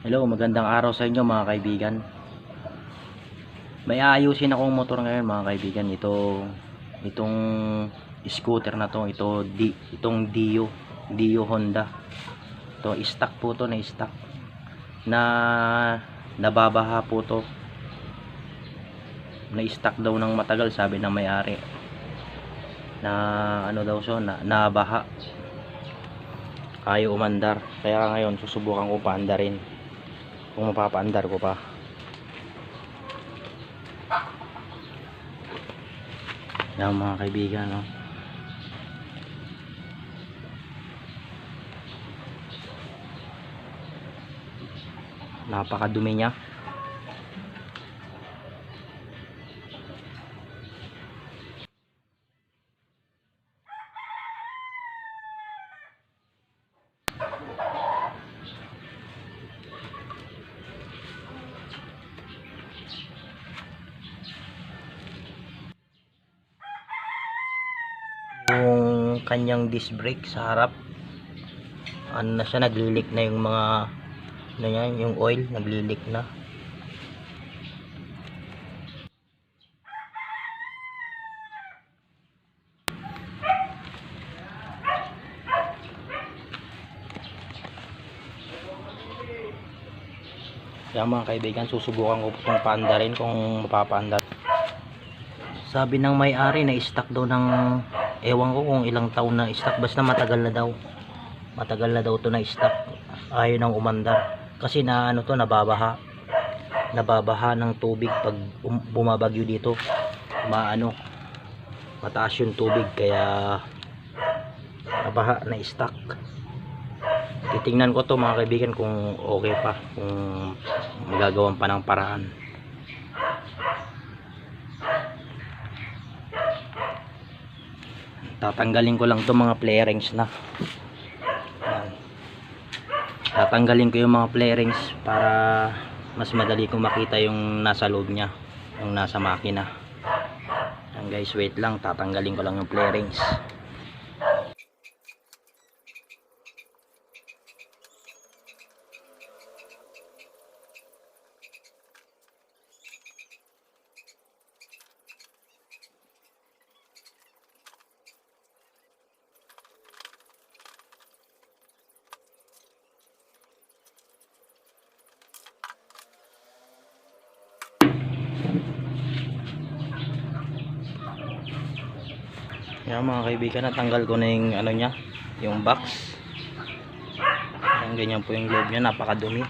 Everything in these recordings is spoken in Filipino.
Hello, magandang araw sa inyo mga kaibigan. May aayusin akong motor ngayon mga kaibigan. Itong scooter na to, itong Dio Honda. To stock po to, na stock. Nababaha po to. Na stock daw ng matagal, sabi ng may-ari. Na ano daw so, nabaha. Ayaw umandar. Kaya ngayon susubukan ko paandarin. Kung mapapaandar ko pa. Yan mga kaibigan, no? Napakadumi niya. Yung kanyang disc brake sa harap, ano na siya, naglilik na yung mga ano yan, yung oil naglilik na. Yan mga kaibigan, susubukan ko itong paandarin kung mapapaandar. Sabi ng may-ari na stock daw ng, ewan ko kung ilang taon na stock, basta matagal na daw to na stock. Ayaw nang umandar kasi na ano to, nababaha ng tubig pag bumabagyo dito. Mataas yung tubig, kaya nabaha na stock. Titingnan ko to mga kaibigan kung okay pa, kung magagawan pa ng paraan. Tatanggalin ko lang to mga flarings na. Yan. Tatanggalin ko yung mga flarings para mas madali kong makita yung nasa loob niya, yung nasa makina. Yan guys, wait lang, tatanggalin ko lang yung flarings. Yan mga kaibigan, natanggal ko na yung ano niya, yung box. Yan, ganyan po yung loob niya, napakadumi.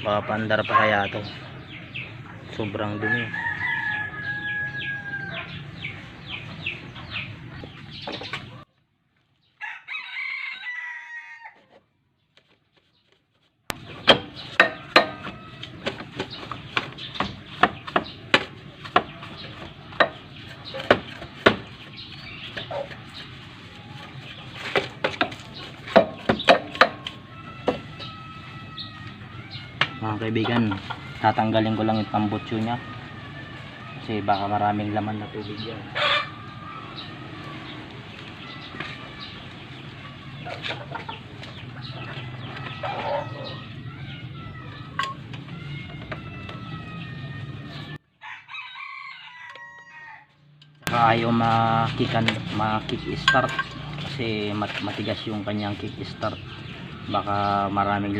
Baka paandar pa kaya to, sobrang dumi. Mga kaibigan, tatanggalin ko lang yung tambutso nya kasi baka maraming laman na tubig yan. Ayaw ma-kick start kasi matigas yung kanyang kick start. Baka maraming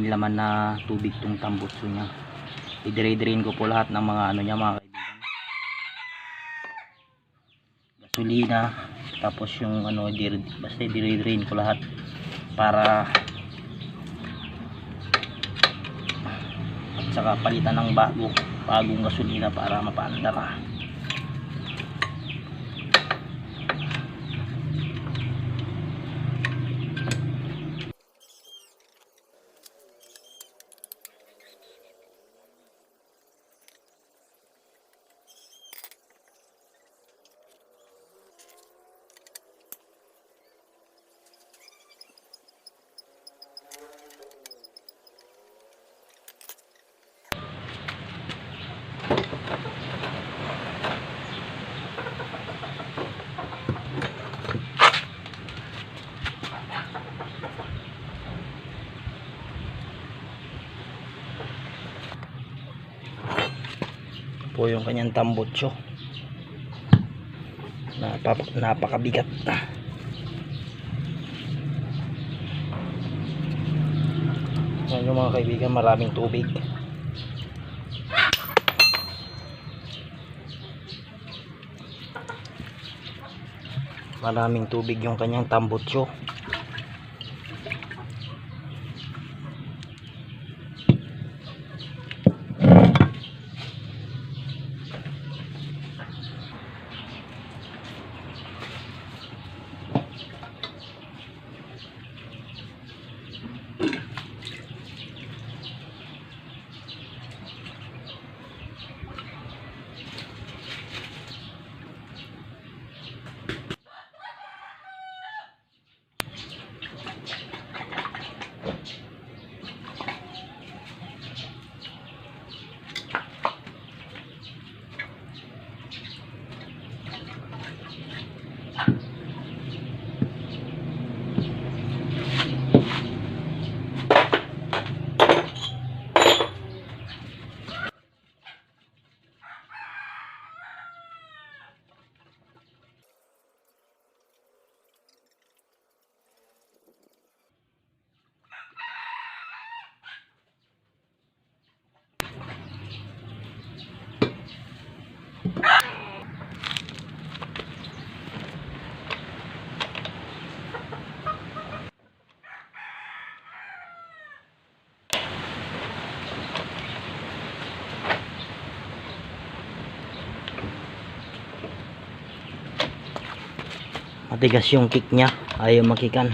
laman na tubig tong tambutso nya. I-drain ko po lahat ng mga ano nya mga kaibigan, gasolina, tapos yung ano, basta i-drain ko lahat para at saka palitan ng bagong gasolina para mapaandar ka. po yung kanyang tambutso. Napakabigat. Yan yung mga kaibigan, maraming tubig. Maraming tubig yung kanyang tambutso. Matigas yung kick niya, ayaw makikan.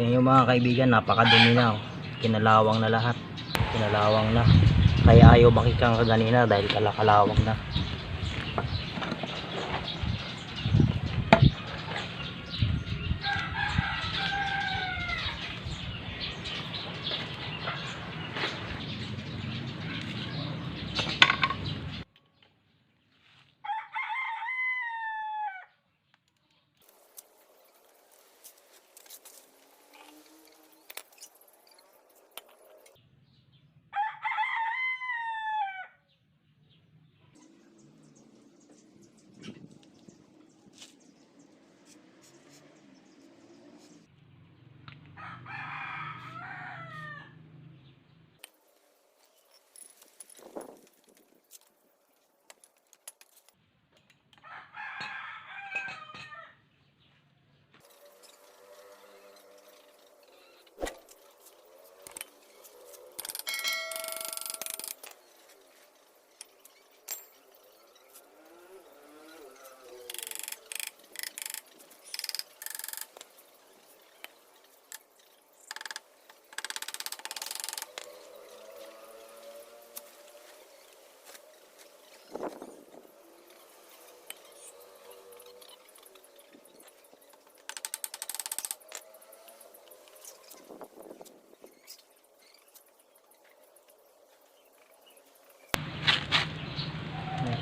Yan yung mga kaibigan, napakadumi na, oh. Kinalawang na lahat. Kinalawang na. Kaya ayaw makikang kaganina dahil kalakalawang na.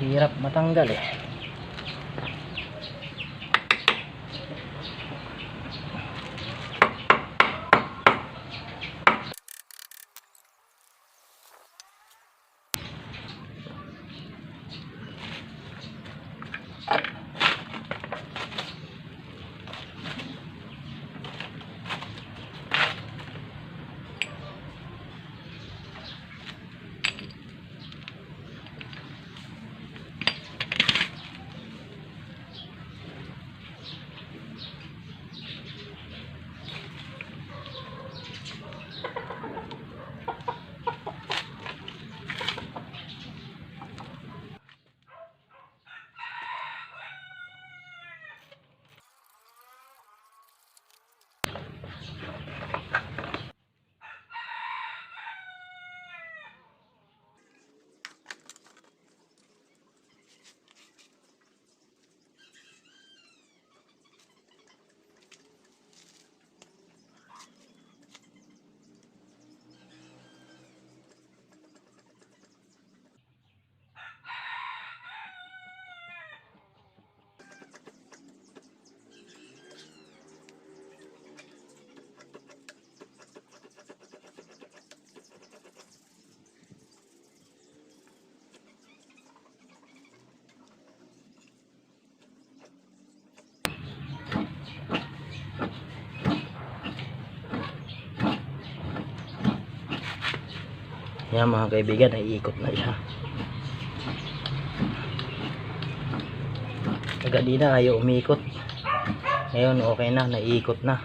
Hirap matanggal eh. Yan mga kaibigan, naiikot na siya. Kagadina ayaw umikot. Ngayon okay na, naiikot na.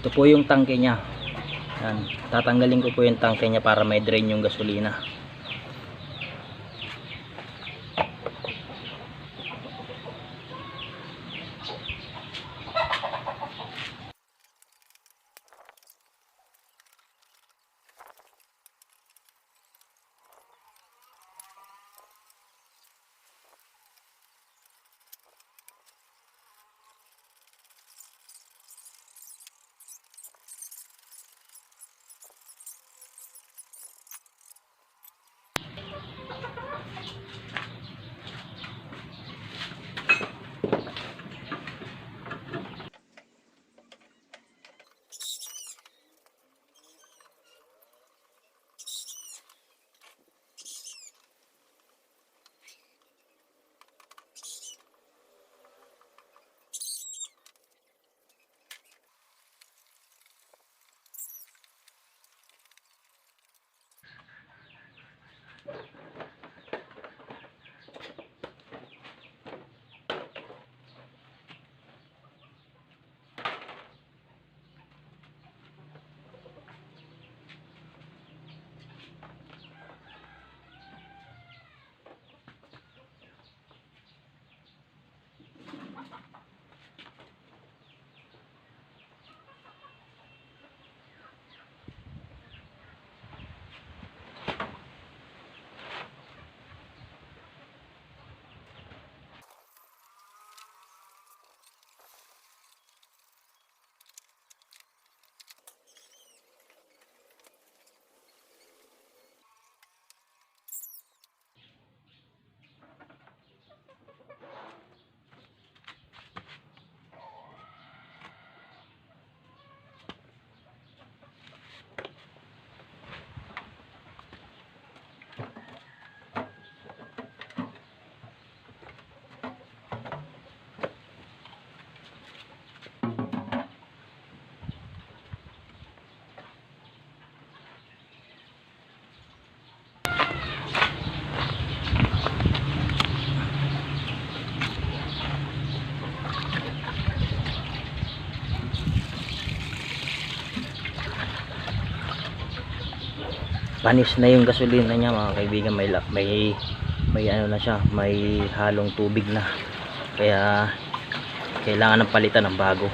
Ito po yung tangke niya. Yan. Tatanggalin ko po yung tangke niya para may drain yung gasolina. panis na yung gasolina niya mga kaibigan, may ano na siya, may halong tubig na, kaya kailangan ng palitan ng bago.